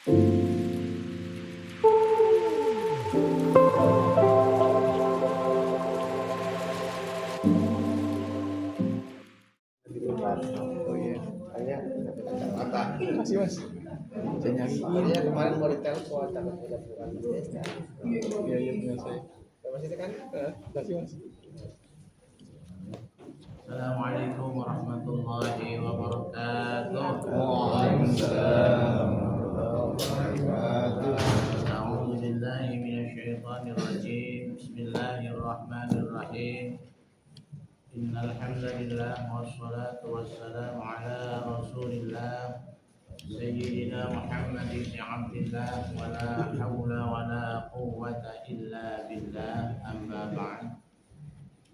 Oh iya. Hanya mata. Makasih Mas. Saya nyariin. Dia kemarin mau ditelepon takut tidak bukan Mas. Iya iya punya saya. Masih kan? Makasih Mas. Assalamualaikum warahmatullahi wabarakatuh. Waalaikumsalam warahmatullahi wabarakatuh. A'udzu billahi minasyaitonir rajim. Bismillahirrahmanirrahim. Innal hamdalillah wassalatu wassalamu ala Rasulillah Sayyidina Muhammad ibn Abdillah wa la haula wa la quwwata illa billah amma ba'd.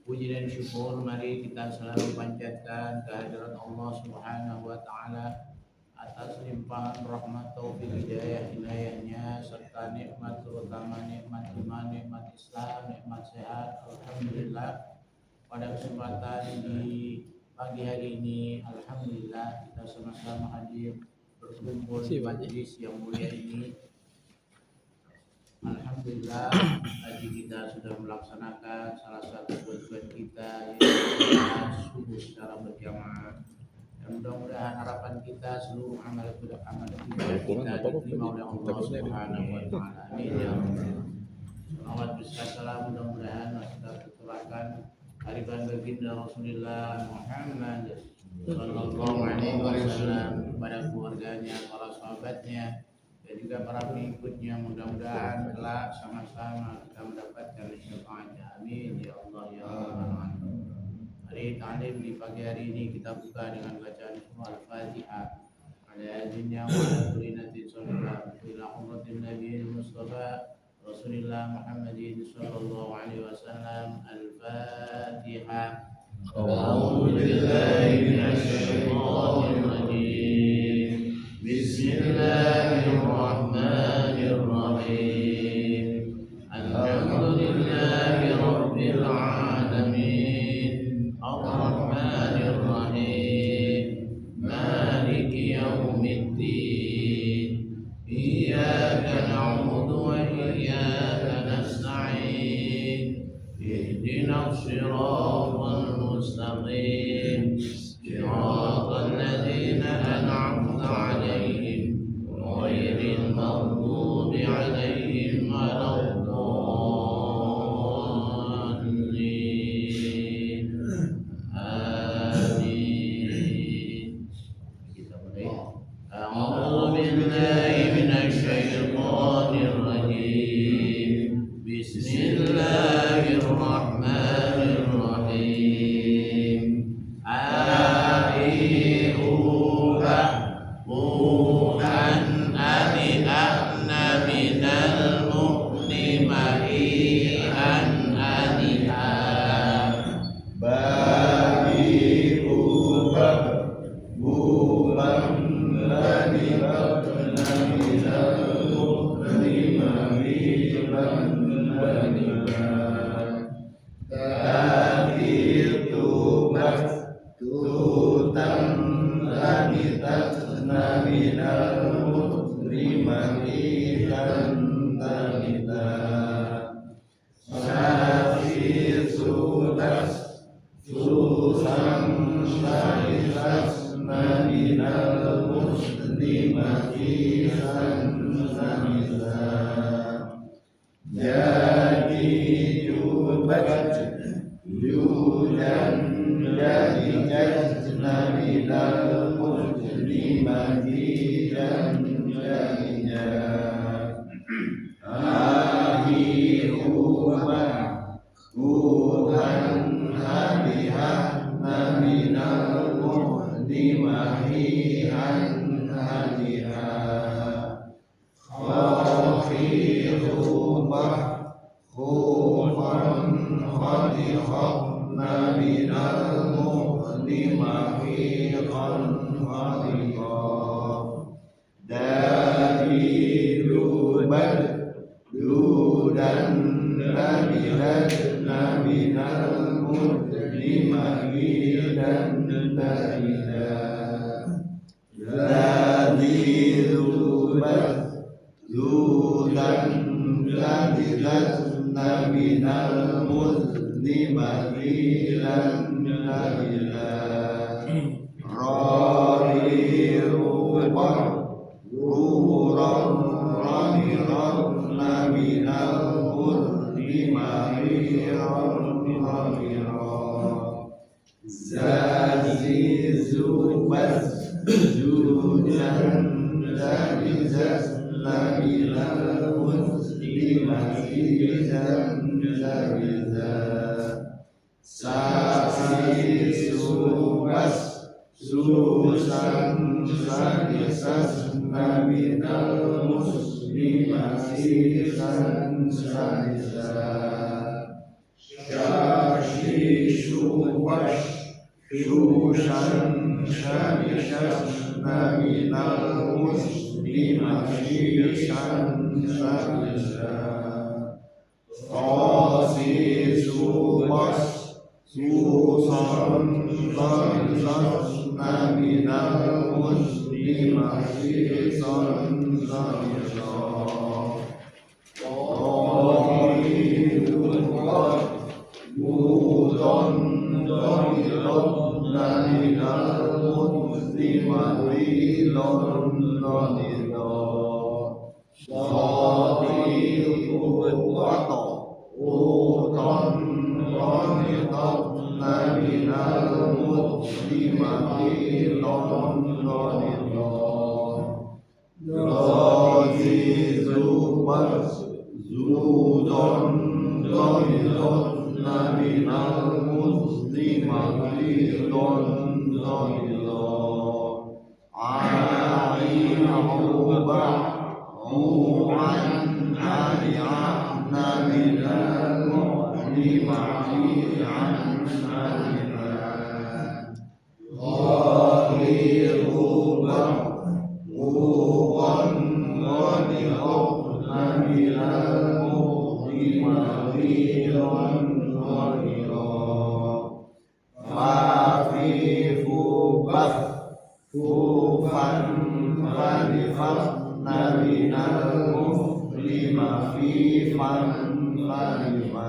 Puji dan syukur mari kita selalu panjatkan kehadirat Allah Subhanahu wa taala atas limpahan rahmat taufik hidayah inayahnya serta nikmat terutama nikmat iman, nikmat Islam, nikmat sehat. Alhamdulillah pada kesempatan di pagi hari ini alhamdulillah kita sama-sama hadir berkumpul di majlis yang mulia ini. Alhamdulillah tadi kita sudah melaksanakan salah satu kewajiban kita yaitu subuh secara berjamaah. Dan mudah-mudahan harapan kita seluruh amal kita diterima oleh Allah Subhanahu wa taala. Amin ya rabbal. Salawat besar salam mudah-mudahan kita tercurahkan hariban baginda Rasulullah Muhammad sallallahu alaihi wasallam kepada keluarganya, para sahabatnya dan juga para pengikutnya. Mudah-mudahan kelak sama-sama kita mendapatkan syafaatnya. Amin ya Allah ya Rabbal alamin. Hari ta'lim di pagi hari ini kita buka dengan bacaan surah Al-Fatihah. Ala adinnya wa ala kulinatin sallallahu ila umratin nabiyil mustafa Rasulullah Muhammadin sallallahu alaihi wasallam. Al-Fatihah. A'udzu billahi minasy syaithanir rajim. Bismillahirrahmanirrahim. Alhamdulillahi rabbil alamin. Ar-Rahmanir Rahim. Maliki yaumiddin. Iyyaka na'budu wa iyyaka nasta'in. Ihdinas siratal mustaqim. Siratal ladzina an'amta 'alaihim ghairil maghdubi 'alaihim waladdallin. Amin. Kita mulai. A'udzu billahi minasy syaithanir rajim. Bismillahirrahmanirrahim. Aihuha Tuhan anihna minal mu'limai an aniha. Bagi ubah bukan lagi bakna minal mukrimami tapi tubat tutan lagi takna minal mukrimami tanita masih sudah Susan syaitas naminal muslimati sansamisa. Jadi jubat judan jadi naminal muslimati dan jadinya ahli ubah Tuhan hadiah naminal muhdimahi an hadiah khafi khubah khufan khadikhat naminal muhdimahi an hadiah dari lubat ludan nabilat naminal mudlimagi dan daridah dari lubat Zudan Ladilatna minal muslimati lan nabila Rari rubar Ruran ramiran minal muslimati ramiran Zazi zubaz Zudan Ladilatna minal muslimati nabila Sasi subas Susan sanisas naminal muslimasi sanisa Syashi subas Susan sanisas naminal muslimasi sanisa Sasi subas Susan sanisas minal muslimati sanisa Mudon minal muslimati lononino Sadiqu wato Uton minal muslimati lononino Razi zubar Zudon minal muslimati lononino Ain ubah Mu'an ari'ana minal muslimati an'anina Ghairiru ba'uwan Ghanirabna minal muslimati ghanira Mafifu baf Fufan fanifafna minal muslimati fanifafna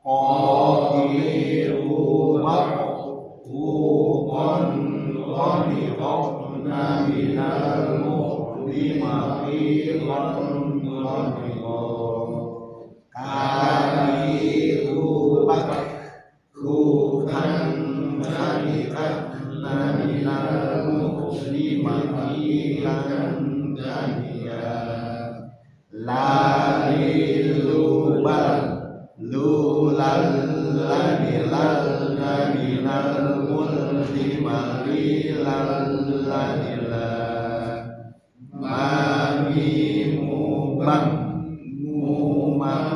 Qahiru Uqan Ghanirabna minal muslimati ghanira Kaliru Kukan Ghanirabna minal muslimati ghanira Laliluban Lulal Lanilalna minal muslimati lallanila Mami mubam Mumam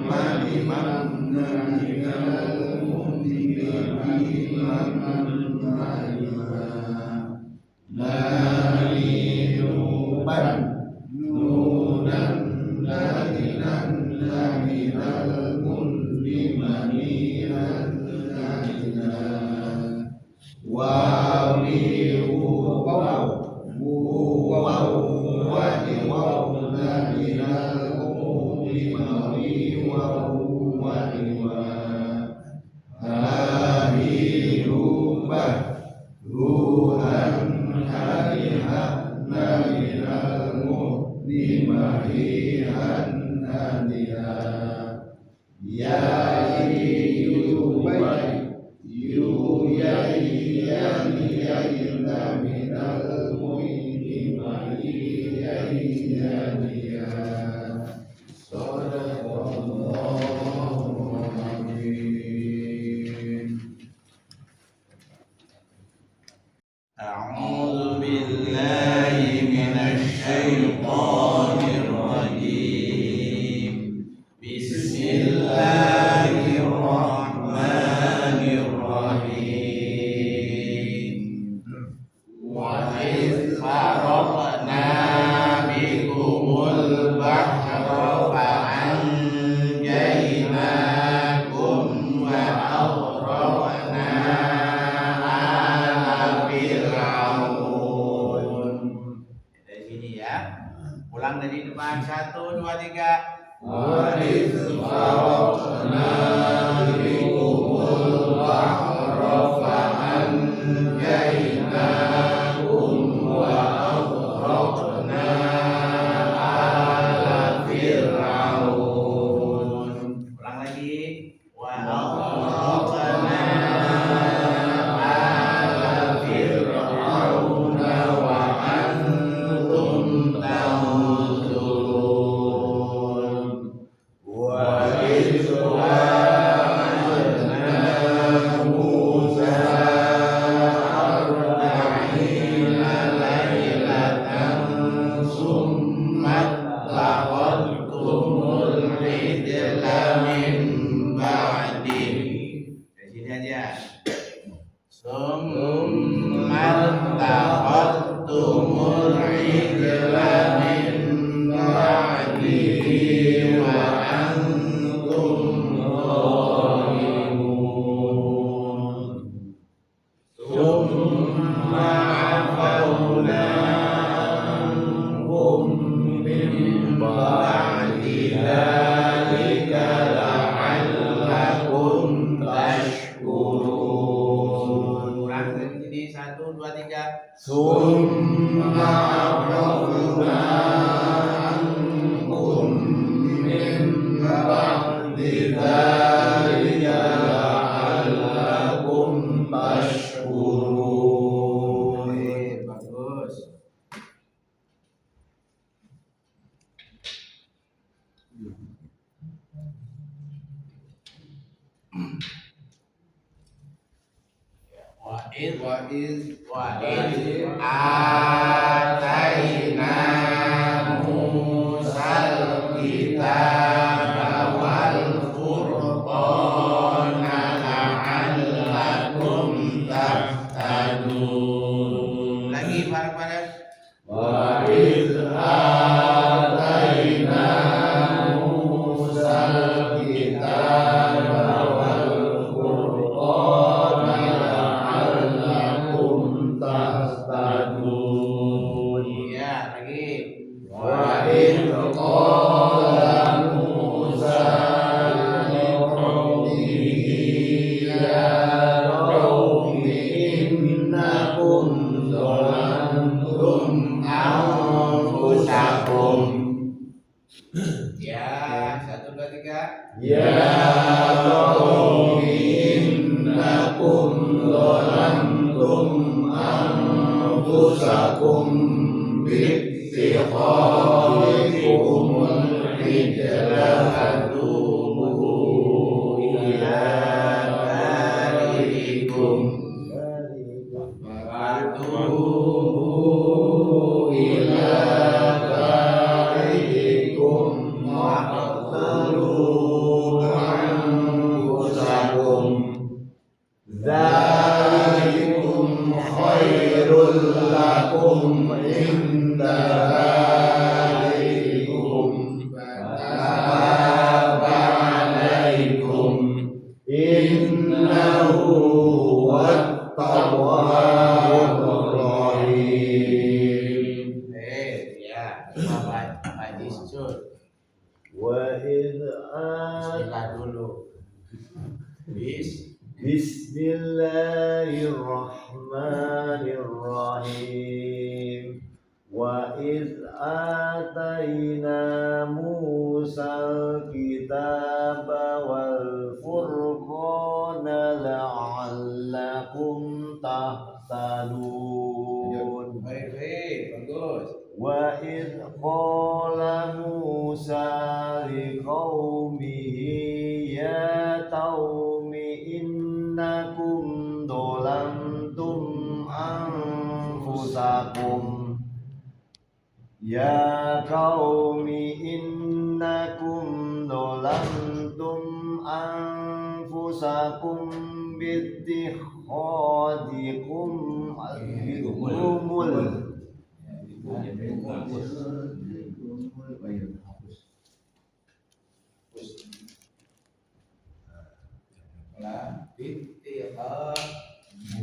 Manimam minal muslimati lallanila Naninuban Nunan Laninan minal muslimati lallanila Wa mi'u wani wawna minal muslimati wani Hariubah Ruhan harihana minal muslimati hananiha Ya yubai Yuyayna minal muslimati yayaniha Sadaqallahu Amin A'udzu billahi minasy syaithanir rajim Bismillahirrahmanirrahim Wa iz faraqna bikumul bahra fa'anjaynakum wa aghraqna ala fir'aun. Dari sini ya. Ulang dari depan 1, 2, 3. Wa iz faraqna bikumul bahra fa anjaynakum wa aghraqna ala fir'aun. Ulang lagi. Wa aghraqna ala fir'auna wa antum tanzurun. Wa iz wa'adna Musa arba'ina laylatan summa takhadtumul ijla min ba'dihi. Dari sini aja. Summa takhadtumul ijla min ba'dihi wa antum zalimun. Summa afawna ankum min ba'di dzalika la'allakum tashkurun. Ulang dari sini 1, 2, 3. Summa afawna ankum min ba'di dzalika la'allakum tashkurun. Bagus. Wa iz atayna Musal kitaba wal furqana la'allakum tahtadun. Lagi bareng-bareng. Wa iz atayna Musal kitaba wal furqana la'allakum tahtadun. Iya, lagi. Wa iz qala Musa liqaumihi ya qaumi innakum zalamtum anfusakum. Ya, 1, 2, 3. Ya qaumi innakum zalamtum anfusakum biittikhadikumul ijla fatubu ila bari'ikum fatubu ila bari'ikum waqtulu anfusakum dzalikum khairul lakum inda bari'ikum fataba alaikum innahu huwat tawwabur rahim. Ya, Pak Haji Sur. Wa idh Bismillah dulu. Bismillahirrahmanirrahim. Wa idh atayna Musal kitaba wal furqana la'allakum tahtadun. Baik, bagus. Wa idh qala Musa liqaumihi ya qaumi innakum dhalamtum anfusakum ya qaumi innakum dhalamtum anfusakum bittikhadikum al-humul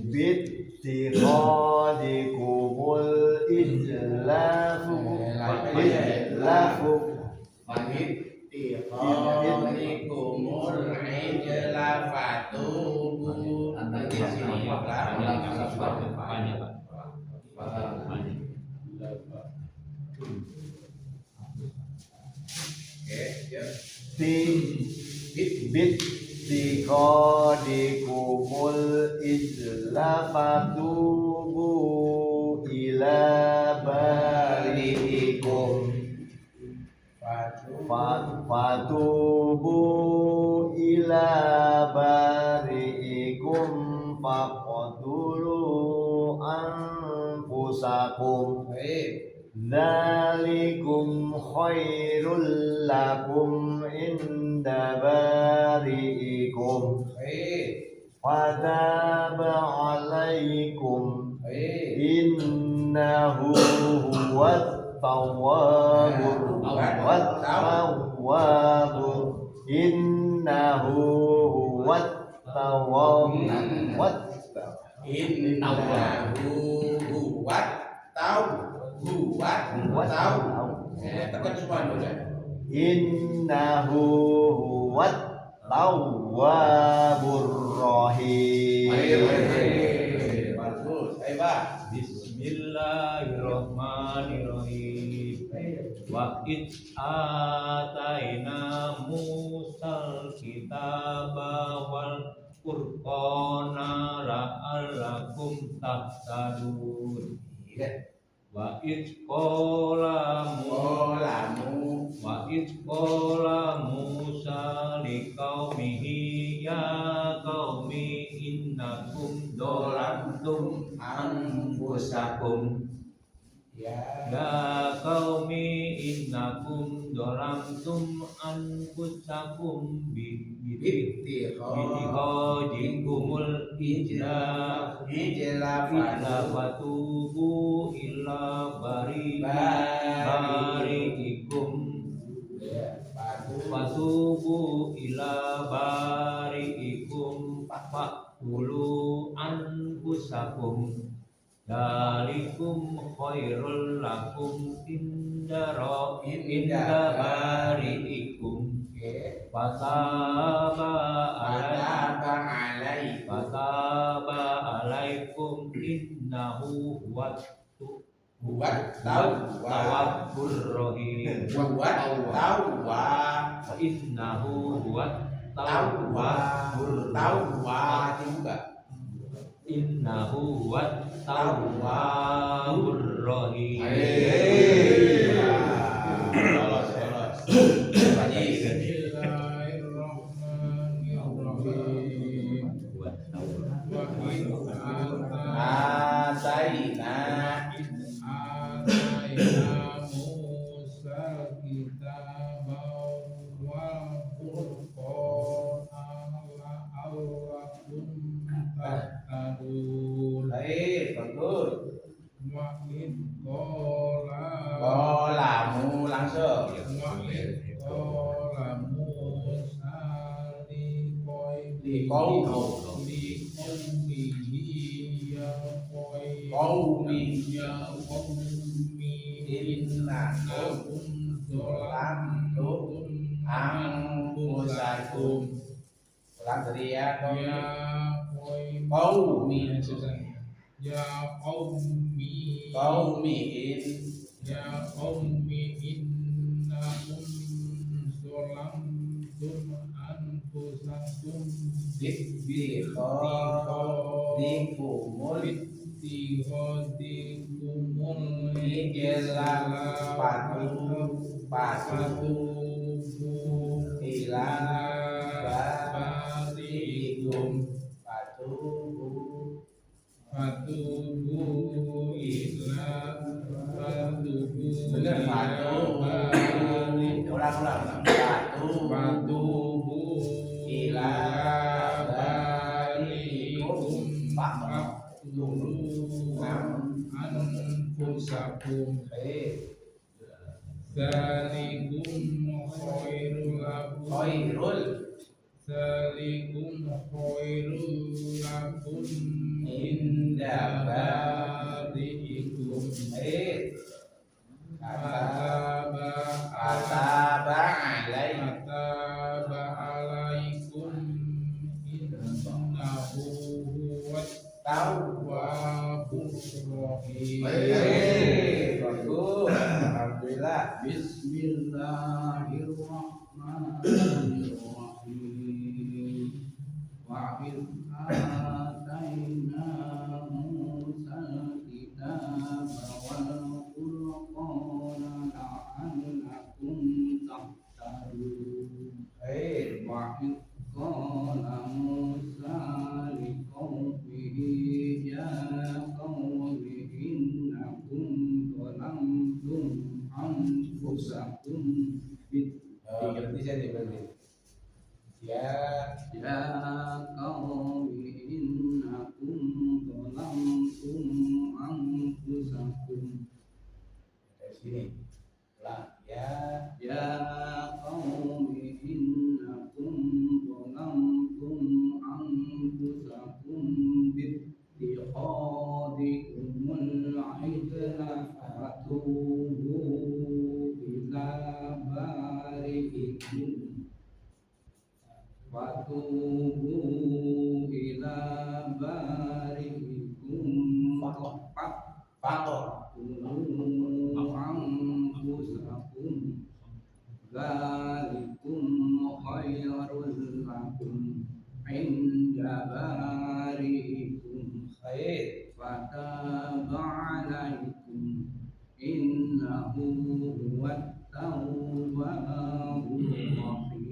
bittikhadikumul ijla lakum Kumul ijla fatubu. Di sini bit tiqadikumul ijla fatubu ila bari'ikum fatubu ila bari'ikum faqtulu anfusakum dzalikum khairul lakum inda bari'ikum fataba alaikum innahu huwat tawwabur innahu huwat tawwabur tekan semua dulu ya. innahu huwat tawwabur rahim. Bagus. Ayo, Pak. Bismillahirrahmanirrahim. Wa id ataina Musal kitaba wal furqana la'allakum tahtadun. Wa id qala Musa liqaumihi ya qaumi innakum dhalamtum anfusakum ya qaumi innakum dhalamtum anfusakum bi'tiqadikumul ijla fatubu illa bari'ikum fatubu ila bari'ikum faqtulu anfusakum dalikum khairul lakum inda bari'ikum fataba alaikum innahu huwat tawwabur rahim innahu huwat tawwabur innahu huwat tawwabur rahim. Bismillahirrahmanirrahim. Wa in ataina Musa kitaba wal furqana la'allakum tahtadun. Wa in qala Musa liqaumihi ya qaumi innakum zalamtum anfusakum Diganti saja berarti. Ya qaumi innakum zalamtum anfusakum. dari sini. Lah Ya qaumi innakum zalamtum anfusakum bittikhadikumul ijla fatubu ila bari'ikum anfusakum dzalikum khairul lakum inda bari'ikum fataba alaikum innahu huwat tawwabur rahim.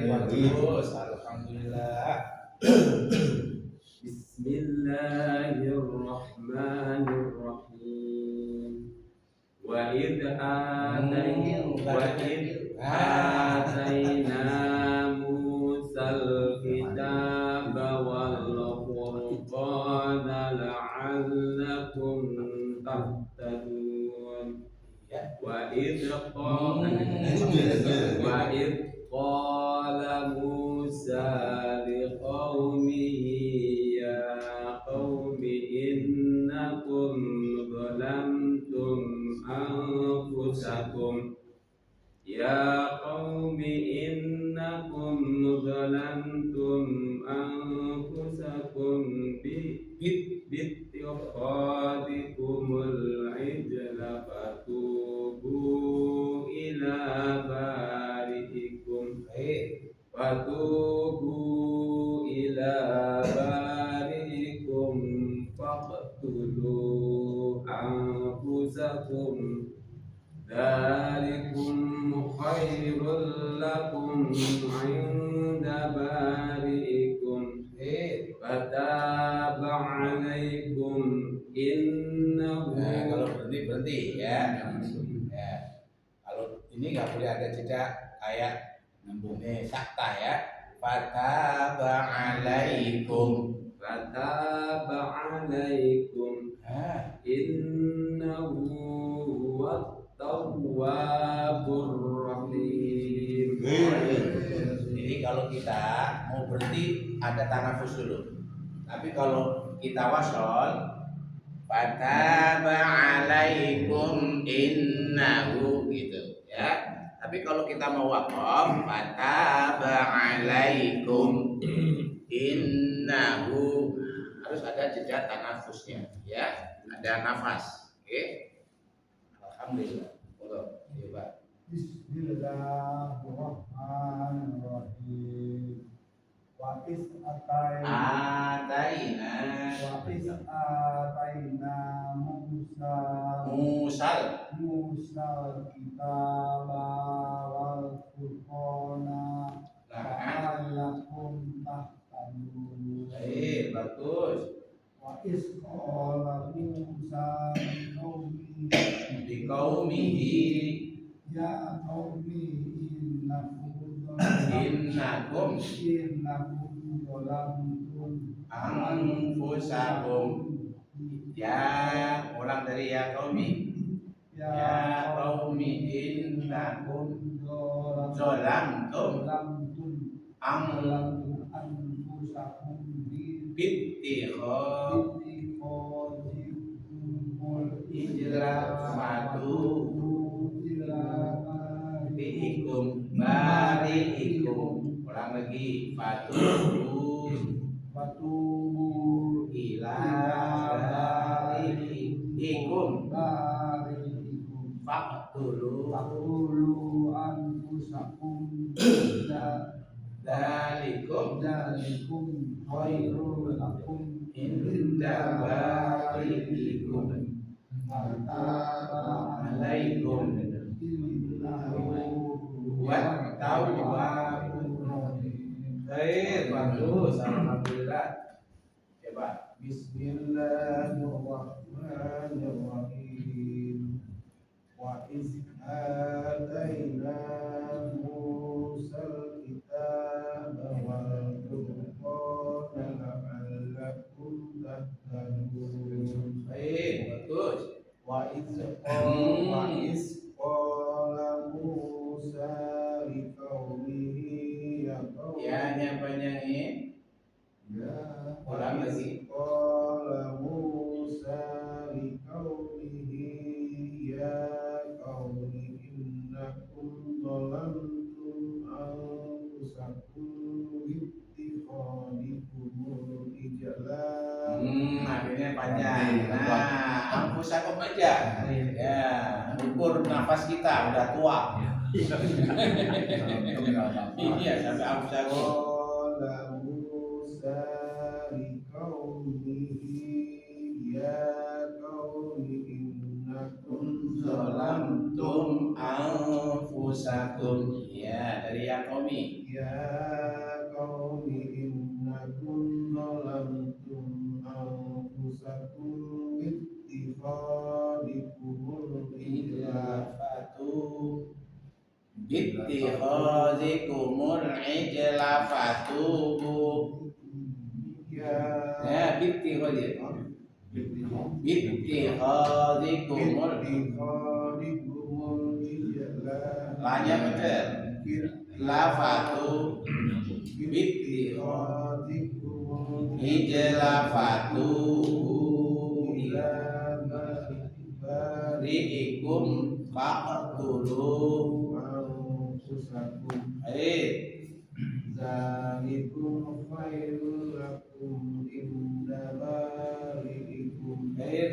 bagus, alhamdulillah. Bismillahirrahmanirrahim. Wa id ataina Musal kitaba wal furqana la'allakum tahtadun. Wa id qala Musa liqaumihi ya qaumi innakum zalamtum anfusakum ya qaumi innakum zalamtum anfusakum bittikhadikumul ijla fatubu ila bari'ikum faqtulu anfusakum dzalikum khairul lakum 'inda bari'ikum fataba 'alaikum innahu. Nah, kalau berhenti ya. Ya. Kalau ini nggak boleh ada jeda kayak nyambungnya sakta ya. Fataba alaikum. Innahu huwat tawwabur rahim. Jadi kalau kita mau berhenti ada tanafus dulu. Tapi kalau kita wasol fataba alaikum innahu gitu ya. Tapi kalau kita mau waqaf fataba alaikum innahu harus ada jeda tanafusnya ya, ada nafas. Oke. Alhamdulillah. Ya, Pak. Bismillahirrahmanirrahim. Wa is ataina Musa kitaba wal furqana la'allakum tahtadun. Bagus. Wa is qala Musa Liqaumihi ya qaumi innakum zalamtum anfusakum. Ya, ulang dari ya qaumi. Ya qaumi innakum zalamtum anfusakum bittikhadikumul ijla bari'ikum. Ulang lagi. Fatubu ila bari'ikum Faqtulu Fakulu anfusakum Dalikum Dalikum khairul lakum Inda bari'ikum Alaikum Baik, bagus, alhamdulillah. Coba. Bismillahirrahmanirrahim. Wa iz ataina Musal kitaba wal furqana la'allakum tahtadun. Baik, bagus. Wa iz qala Musa liqaumihi ya qaumi Ya, yang panjangin. Ulang lagi. qala Musa liqaumihi ya qaumi innakum zalamtum anfusakum bittikhadikumul ijla. Akhirnya panjang. Nah, ampusakum aja. Ya, ukur nafas kita udah tua. Iya, sampai ampusakum. Qala Musa liqaumihi ya qaumi innakum Zalamtum anfusakum. Ya, dari Yakomi. ya qaumi innakum zalamtum anfusakum bittikhadikumul ijla. Bittikhazikumul ijla fatubu. Ya, bittikhazikumul ijla. Lanya betul. Lafatu bittikhadikumul ijla fatubu ila ri'ikum faqtulu. anfusakum zalikum khairul lakum inda bari'ikum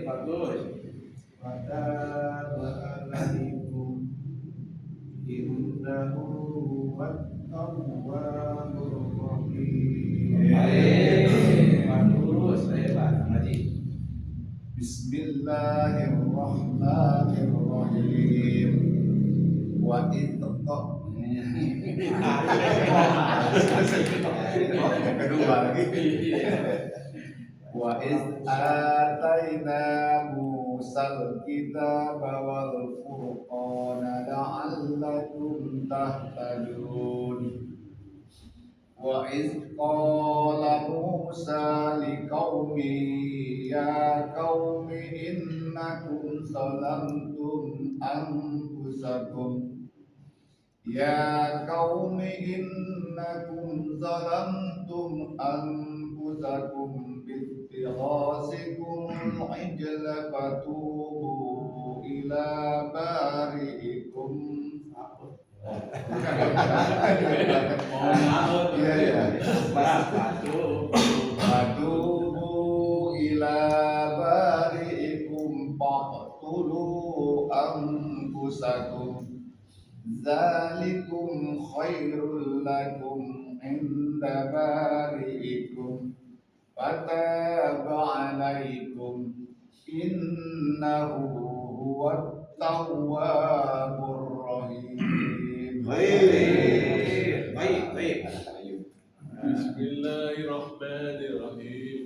Bagus. fataba alaikum innahu wat-tawwabur rahim. Bagus. Pak Haji. Bismillahirrahmanirrahim. Wa kedua lagi. Wa iz ataina Musal kitaba wal furqana la'allakum tahtadun. Wa iz qala Musa liqaumi ya qaumi innakum zalamtum anfusakum ya qaumi innakum zalamtum anfusakum bittikhasikumul ijla fatubu ila bari'ikum. Fatubu ila bari'ikum faqtulu anfusakum zalikum khairul lakum inda bari'ikum fataba alaikum innahu huwat tawwabur rahim. Baik. Bismillahirrahmanirrahim.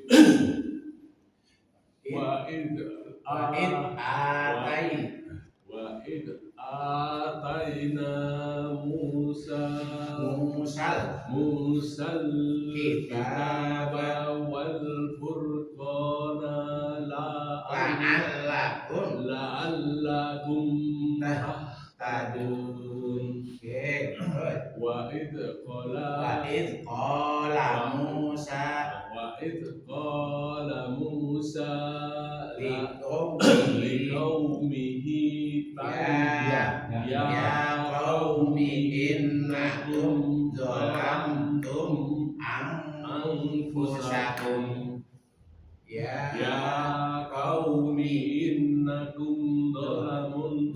Wa id ataina Musal kitaba wal furqana la'allakum tahtadun. Wa id qala Musa liqaumihi ya qaumi innakum zalamtum anfusakum ya qaumi innakum zalamtum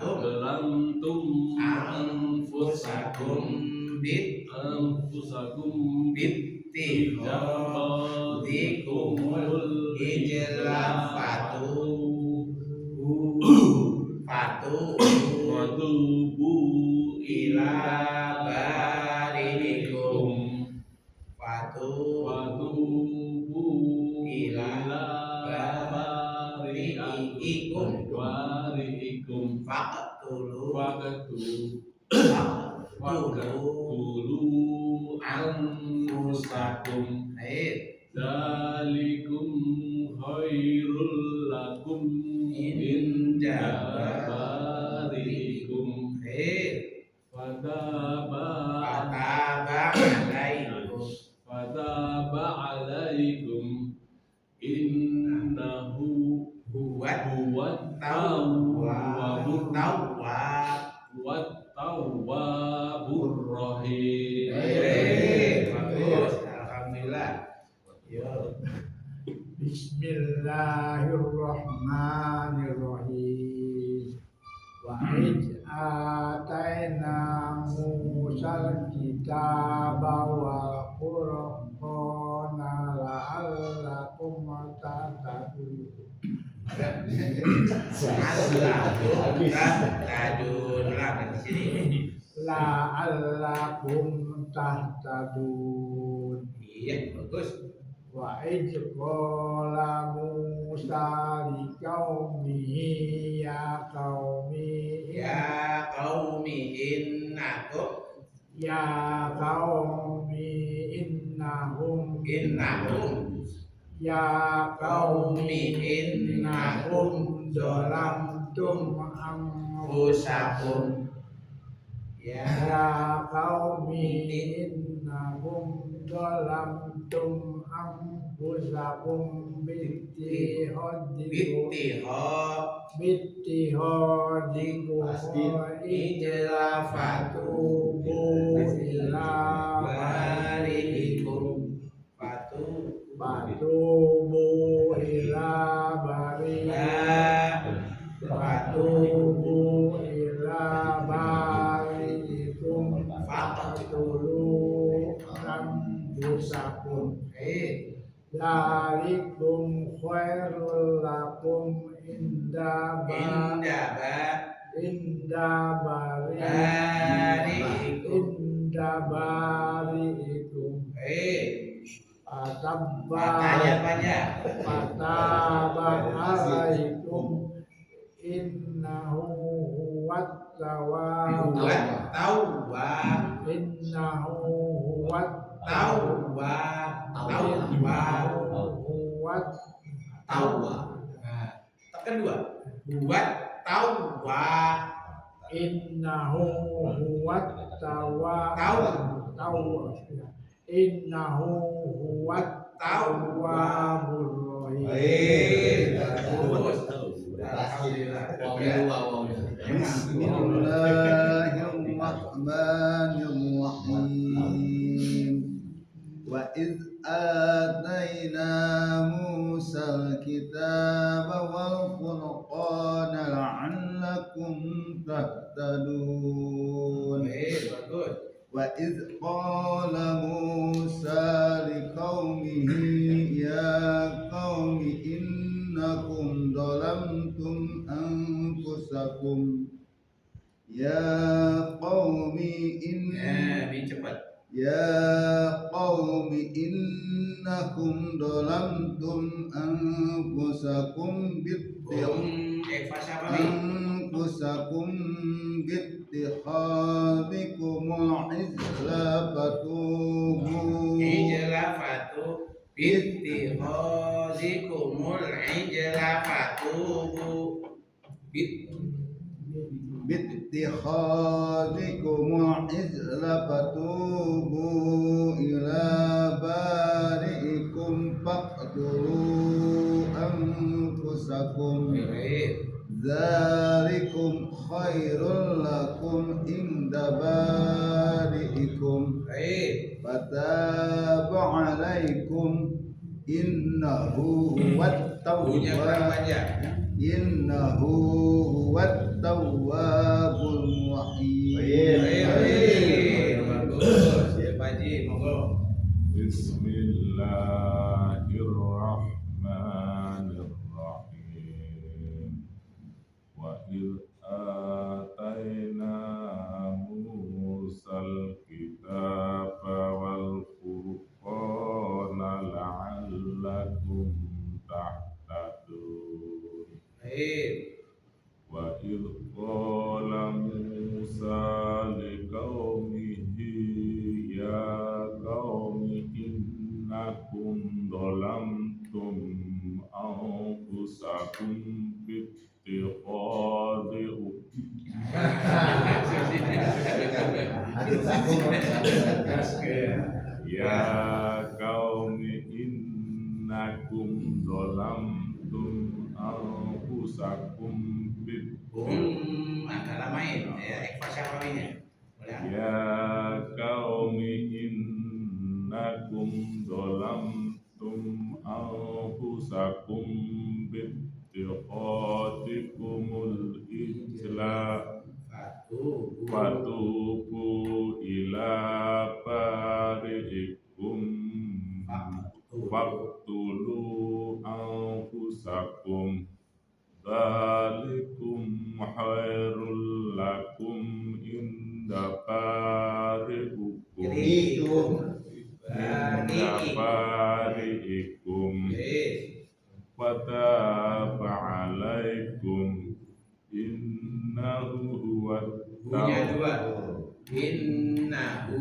zalamtum anfusakum bittikhadikumul ijlafatu watubu ila bari'ikum watubu ila bari'ikum faqtulu anfusakum Zalikum khairul lakum inda bari'ikum fataba alaikum innahu huwat tawwabur rahim. Bagus, alhamdulillah. Yo. Bismillahirrahmanirrahim. Wa id ataina Musal kitaba wal furqana la'allakum tahtadun. La'allakum tahtadun. Iya, bagus. Wa id qala Musa liqaumihi ya qaumi Innakum zalamtum anfusakum bittihadikum ijlafatubu ila bari'ikum fatubu ila bari'ikum faqtulu anfusakum Zalikum khairul lakum inda bari'ikum fataba alaikum innahu huwat Tekan dua. Buat tawwa. Innahu huwat tawwabur rahim. Bismillahirrahmanirrahim. Wa iz atayna Musal kitaba wal furqana la'allakum tahtadun. Wa iz qala Musa liqaumihi ya qaumi innakum zalamtum anfusakum innakum zalamtum anfusakum bittikhadikumul ijla fatubu ila bari'ikum faqtulu anfusakum Zalikum khairul lakum inda bari'ikum fataba alaikum innahu huwat Punya kurang panjang. Innahu huwat tawwabur rahim. Bagus. Ya Pak Haji, monggo. Bismillahirrahmanirrahim. Wa idh atayna Musal kitaba wal furqana la'allakum tahtadun. Baik. Wa idh qala Musa liqaumihi ya qaumi innakum dhalamtum anfusakum bittikhadhikum ya qaumi innakum dhalamtum anfusakum Agak lamain ya, ekfas syafawinya. ya qaumi innakum dhalamtum anfusakum bittikhadikumul ijla fatubu ila bari'ikum faqtulu anfusakum dzalikum khairul lakum inda bari'ikum fataba alaikum innahu huwat Punya dua. Innahu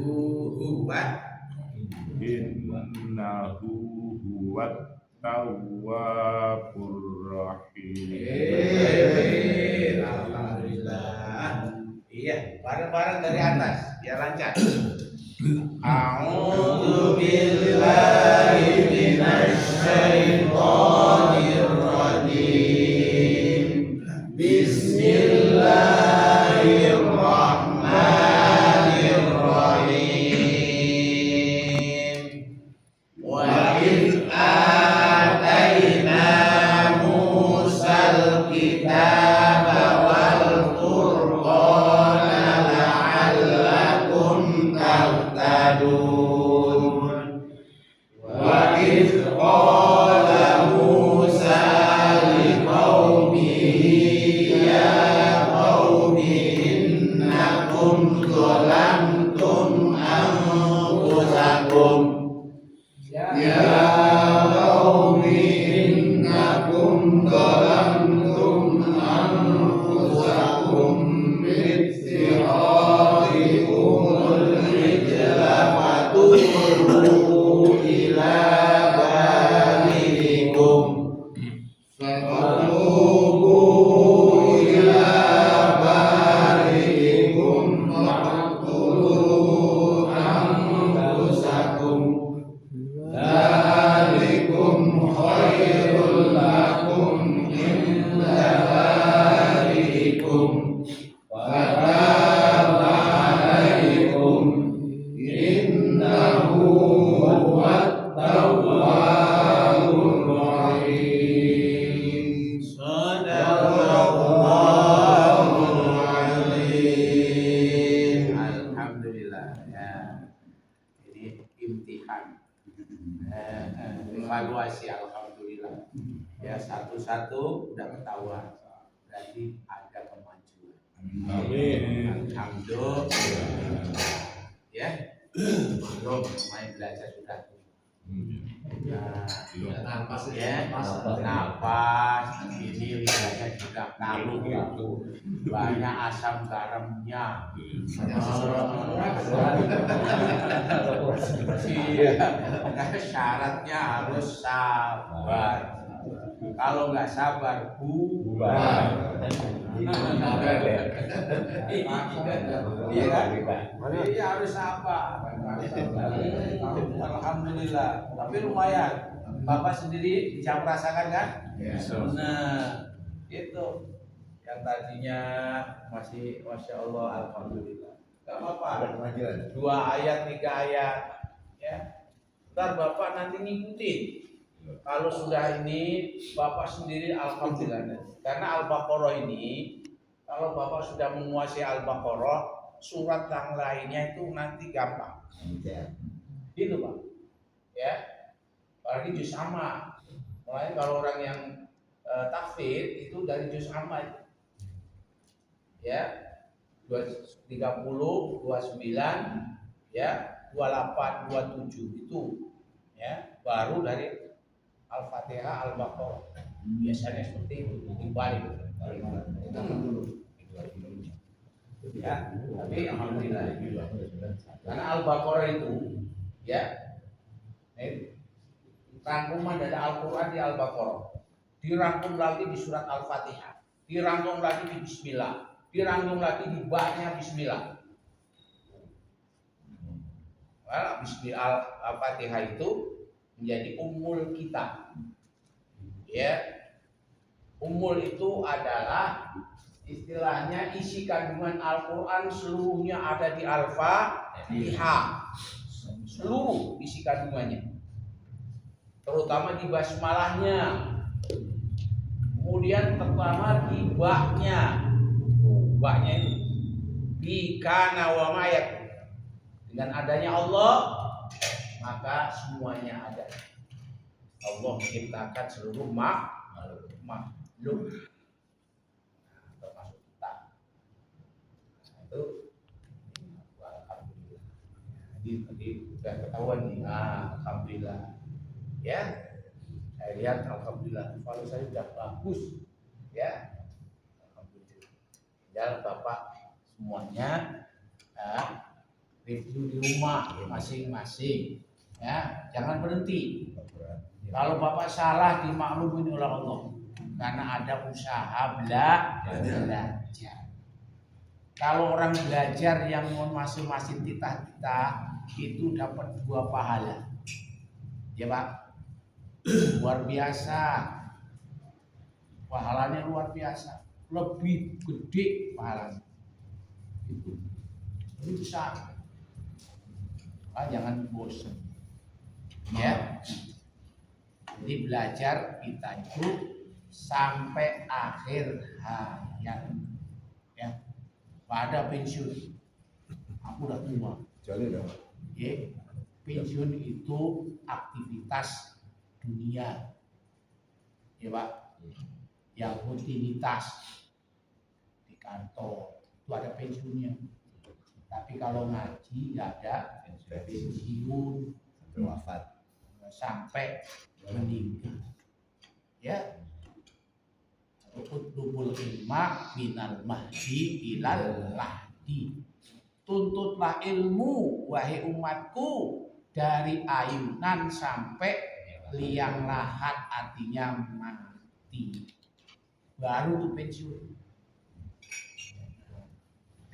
huwat tawwabur rahim. Alhamdulillah. Iya, bareng-bareng dari atas, biar lancar. A'udzu billahi minasy syaithanir rajim. Bismillahirrahmanirrahim. Wa idh atayna Musal kitaba wal furqana la'allakum tahtadun. Wa idh qala Musa liqaumihi ya qaumi innakum dhalamtum anfusakum ya qaumi innakum dhalamtum anfusakum bittikhadikumul ijla fatubu ila bari'ikum fatubu ila bari'ikum faqtulu anfusakum dzalikum khairul lakum inda bari'ikum fataba alaikum innahu huwat tawwabur rahim. Shadaqallahul azim. Alhamdulillah ya. Ini imtihan. Evaluasi alhamdulillah. Ya satu-satu udah ketahuan. Berarti ada kemajuan. Amin. Alhamdulillah. Ya. Belum main belajar sudah. Nah, ya, napas, ini lidahnya juga kalu, banyak asam garamnya. Iya, syaratnya harus sabar. Kalau nggak sabar, bubar. Iya kan? Iya harus sabar. Alhamdulillah. Tapi lumayan. Bapak sendiri bisa merasakan kan? Nah, itu yang tadinya masih masya Allah, alhamdulillah. Gak apa-apa. 2 ayat, 3 ayat, ya. Ntar Bapak nanti ngikutin. Kalau sudah ini Bapak sendiri alhamdulillah. Karena Al-Baqarah ini kalau Bapak sudah menguasai Al-Baqarah, surat yang lainnya itu nanti gampang. Gitu Pak. Ya. Apalagi juz amma. Mulai kalau orang yang tahfidz itu dari juz amma. Ya. 30, 29, ya, 28, 27 itu ya, baru dari Al-Fatihah, Al-Baqarah. Biasanya seperti itu, dibalik. Ya, tapi alhamdulillah. Karena Al-Baqarah itu ya, rangkuman dari Al-Qur'an di Al-Baqarah. Dirangkum lagi di surat Al-Fatihah. Dirangkum lagi di Bismillah. Dirangkum lagi di ba'nya Bismillah. Well, Bismillah Al-Fatihah itu menjadi ummul kitab. Ya, ummul itu adalah istilahnya isi kandungan Al-Quran seluruhnya ada di Al-Fatihah. Seluruh isi kandungannya, terutama di basmalahnya, kemudian terutama di ba'nya. Ba'nya itu bikana wa mayat. Dengan adanya Allah maka semuanya ada. Allah menciptakan seluruh makhluk termasuk kita. Itu alhamdulillah. Jadi sudah ketahuan nih. Alhamdulillah. Ya. Saya lihat alhamdulillah kalau saya sudah bagus. Ya. Alhamdulillah. Ya Bapak semuanya review di rumah masing-masing. Ya, jangan berhenti. Kalau Bapak salah dimaklumin oleh Allah, karena ada usaha belajar. Kalau orang belajar yang masing-masing kita itu dapat 2 pahala. Ya Pak, luar biasa. Pahalanya luar biasa, lebih gede pahalanya. Itu besar. Jangan bosan. Ya. Jadi belajar kita itu sampai akhir hayat. Ya. Pada pensiun. Aku udah tua. Ya. Pensiun itu aktivitas dunia. Ya Pak. Yang rutinitas di kantor itu ada pensiunnya. Tapi kalau ngaji nggak ada pensiun wafat sampai meninggal. Ya. Utlubul ilma minal mahdi ilal lahdi. Tuntutlah ilmu wahai umatku dari ayunan sampai liang lahat, artinya mati. Baru tuh pensiun.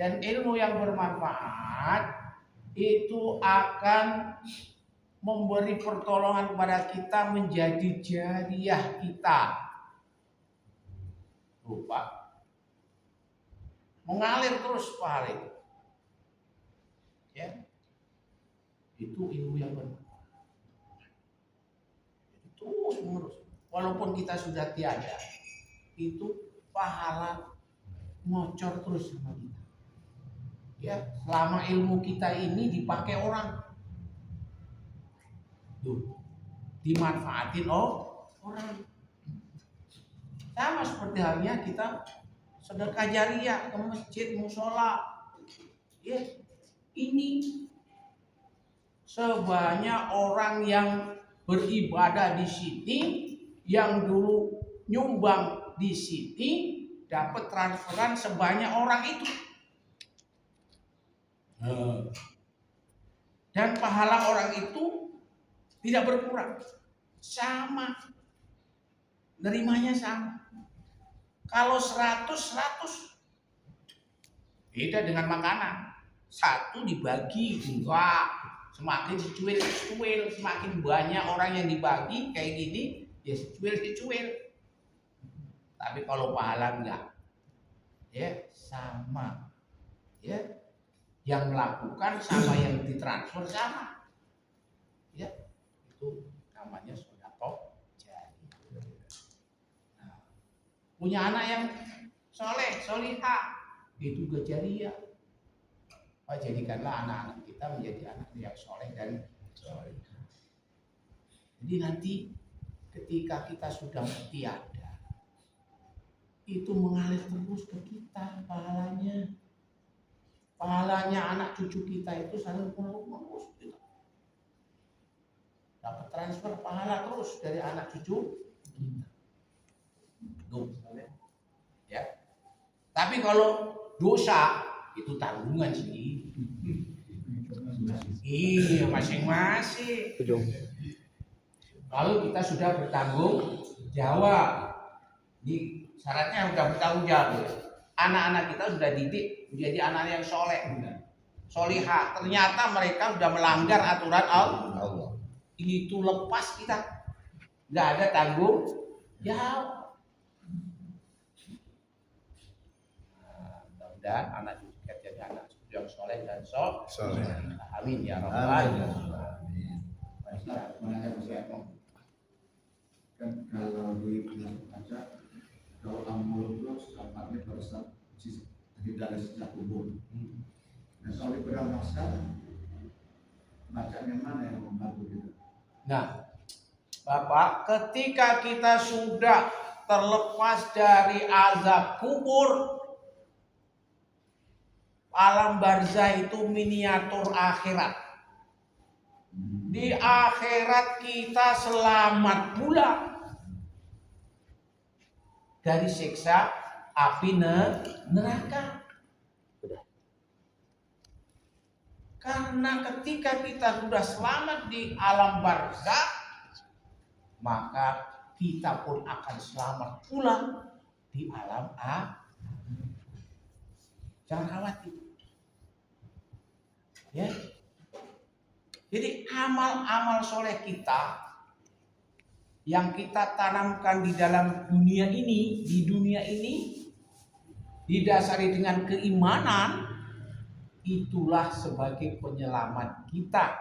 Dan ilmu yang bermanfaat itu akan memberi pertolongan kepada kita menjadi jariyah kita. Lupa. Mengalir terus pahala itu. Ya. Itu ilmu yang bermanfaat. Terus menerus. Walaupun kita sudah tiada, itu pahala ngocor terus sama kita. Ya, selama ilmu kita ini dipakai orang, dimanfaatin orang. Sama seperti halnya kita sedekah jariyah ke masjid, musola. Ya, ini sebanyak orang yang beribadah di sini, yang dulu nyumbang di sini, dapat transferan sebanyak orang itu. Dan pahala orang itu tidak berkurang, sama, nerimanya sama. Kalau 100 beda dengan makanan. 1 dibagi, enggak, semakin dicuil, semakin banyak orang yang dibagi kayak gini, ya dicuil. Tapi kalau pahala enggak, ya sama, ya. Yang melakukan sama yang ditransfer sama. Ya, itu namanya sedekah punya anak yang soleh, solihah, itu juga jariah. Jadikanlah anak-anak kita menjadi anak yang soleh dan solihah. Jadi nanti ketika kita sudah tiada, itu mengalir terus ke kita pahalanya. Pahalanya anak cucu kita itu saling terus. Dapat transfer pahala terus dari anak cucu kita. Tuh. Ya. Tapi kalau dosa itu tanggungan sih. Iya, masing-masing. Kalau kita sudah bertanggung jawab, di syaratnya sudah bertanggung jawab. Anak-anak kita sudah didik menjadi anak yang soleh, solihah. Ternyata mereka sudah melanggar aturan Allah. Itu lepas kita, nggak ada tanggung jawab. Mudah-mudahan anak cucu kita jadi anak yang soleh dan soleh. Amin ya rabbal alamin. Kan kalau di baca kalau amul itu dampaknya pada saat tidak ada sejak kubur. Nah kalau di perang naskah bacanya mana yang membantu kita? Nah, Bapak, ketika kita sudah terlepas dari azab kubur, alam barzah itu miniatur akhirat. Di akhirat kita selamat pula dari siksa api neraka. Karena ketika kita sudah selamat di alam barzah, maka kita pun akan selamat pula di alam akhir. Jangan khawatir. Ya. Jadi amal-amal soleh kita yang kita tanamkan di dalam dunia ini, didasari dengan keimanan, itulah sebagai penyelamat kita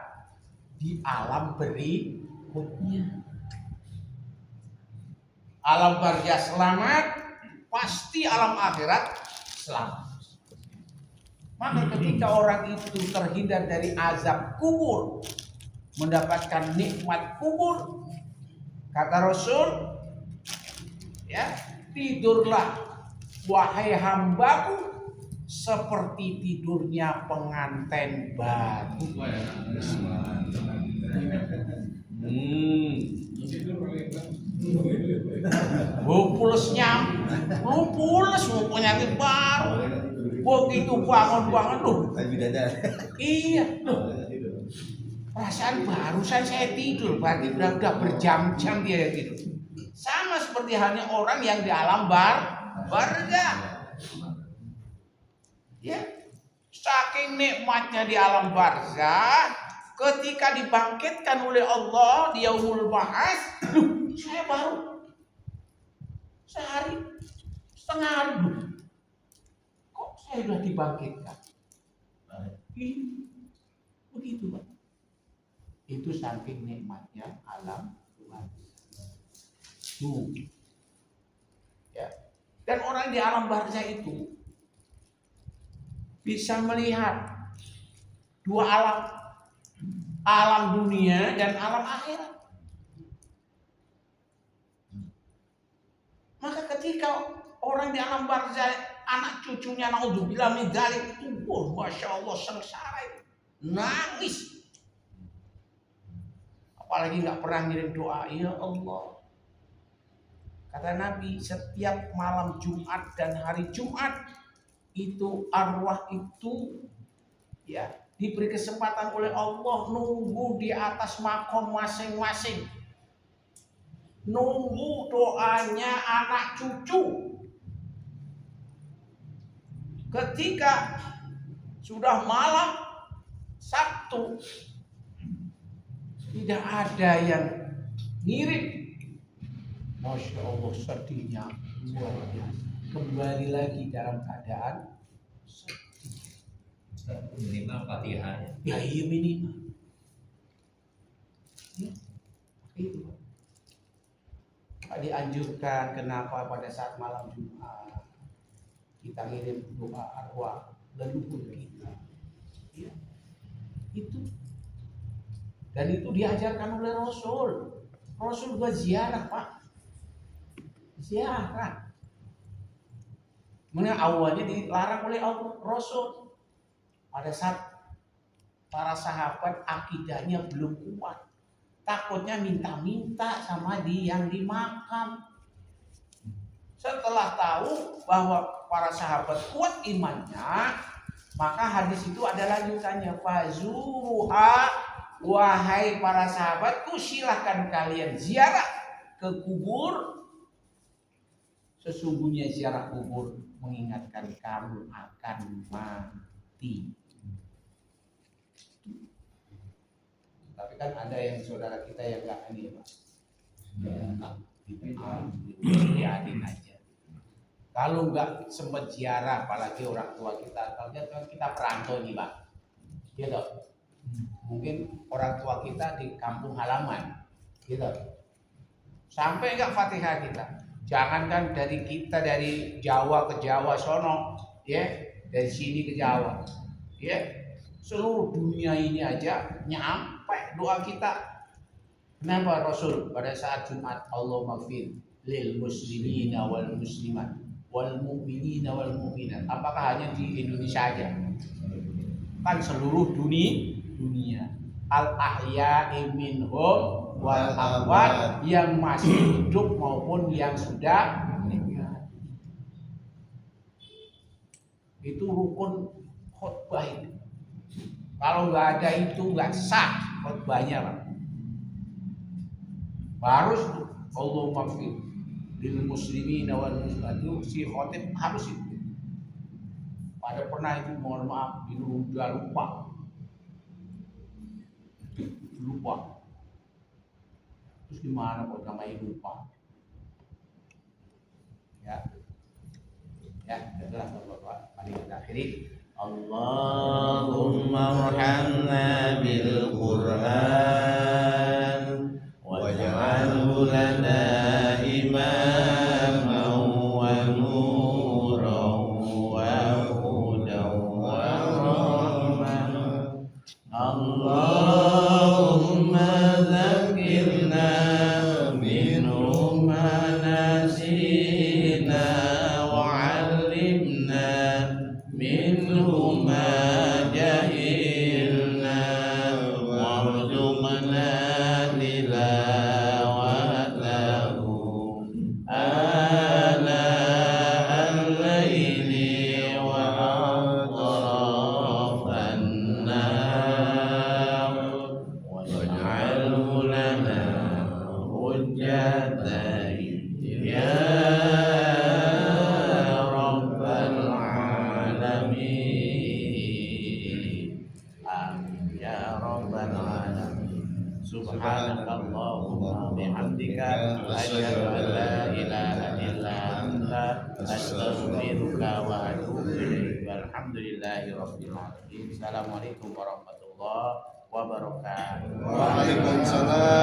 di alam berikutnya. Alam barzah selamat, pasti alam akhirat selamat. Maka ketika orang itu terhindar dari azab kubur, mendapatkan nikmat kubur, kata Rasul, ya, tidurlah wahai hambaku seperti tidurnya pengantin baru. Pulesnya, lu pules mau penyakit baru. Begitu bangun tuh. Iya. Perasaan barusan saya tidur, berarti udah berjam-jam dia tidur. Sama seperti halnya orang yang di alam barzah. Ya, saking nikmatnya di alam barzah, ketika dibangkitkan oleh Allah di yaumul ba'ats, saya baru sehari setengah hari dulu. Kok saya sudah dibangkitkan? Begitu, Pak. Itu saking nikmatnya alam barzah. Tuh. Ya. Dan orang di alam barzah itu bisa melihat dua alam, alam dunia dan alam akhirat. Maka ketika orang di alam barzah, anak cucunya naudzubillah min dzalik, masya Allah sengsara, nangis. Apalagi nggak pernah ngirim doa, ya Allah. Kata Nabi, setiap malam Jumat dan hari Jumat itu arwah itu ya diberi kesempatan oleh Allah nunggu di atas makom masing-masing, nunggu doanya anak cucu. Ketika sudah malam Sabtu, tidak ada yang ngirim, masya Allah sedihnya luar biasa. Kembali lagi dalam keadaan minimal Fatihah. ya iya minimal. Ya, itu. dianjurkan kenapa pada saat malam Jumat kita ngirim doa arwah leluhur kita. Ya, itu. Dan itu diajarkan oleh Rasul. Rasul buat ziarah, Pak. Ziarah. Mana awalnya dilarang oleh Rasul. Pada saat para sahabat akidahnya belum kuat, takutnya minta-minta sama yang di makam. Setelah tahu bahwa para sahabat kuat imannya, maka hadis itu ada lanjutannya, fazuruha, wahai para sahabatku, silahkan kalian ziarah ke kubur. Sesungguhnya ziarah kubur mengingatkan kamu akan mati. Tapi kan ada yang saudara kita yang enggak ini, Pak. Diadin aja. Kalau enggak sempat ziarah, apalagi orang tua kita, kalau kita perantau nih, Pak. Gitu. Mungkin orang tua kita di kampung halaman, gitu. Sampai enggak Fatihah kita. Jangankan dari kita dari Jawa ke Jawa sono, ya, dari sini ke Jawa, ya, seluruh dunia ini aja nyampe doa kita. Kenapa Rasul pada saat Jumat Allahumma fir lil muslimina wal muslimat wal mu'minina wal mu'minat? Apakah hanya di Indonesia aja? Kan seluruh dunia. Al ahya'i minhum wal amwat, yang masih hidup maupun yang sudah meninggal. Itu rukun khutbah itu. Kalau nggak ada itu nggak sah khutbahnya, Pak. Harus Allahumma fir lil muslimina wal muslimat, si khotib harus itu. Pada pernah itu, mohon maaf, udah lupa. Terus gimana kok namanya lupa? Ya, itulah Bapak. Mari kita akhiri. Allahumma arhamna bil Qur'an waj'alhu lana imaman wa nuran wa hudan wa rahmah. Allahumma dzakirna minhu ma nasina wa 'allimna minhu ma jahilna warzuqna tilawatahu ana al-laili wa atrafan nahar waj'alhu lana hujjatan ya rabbal alamin. Amin ya rabbal alamin. Subhanakallahumma bihamdika asyhadu an la ilaha illa anta astaghfiruka wa atubu ilaik. Walhamdulillahi rabbil alamin. Assalamualaikum warahmatullahi wabarakatuh. Waalaikumsalam.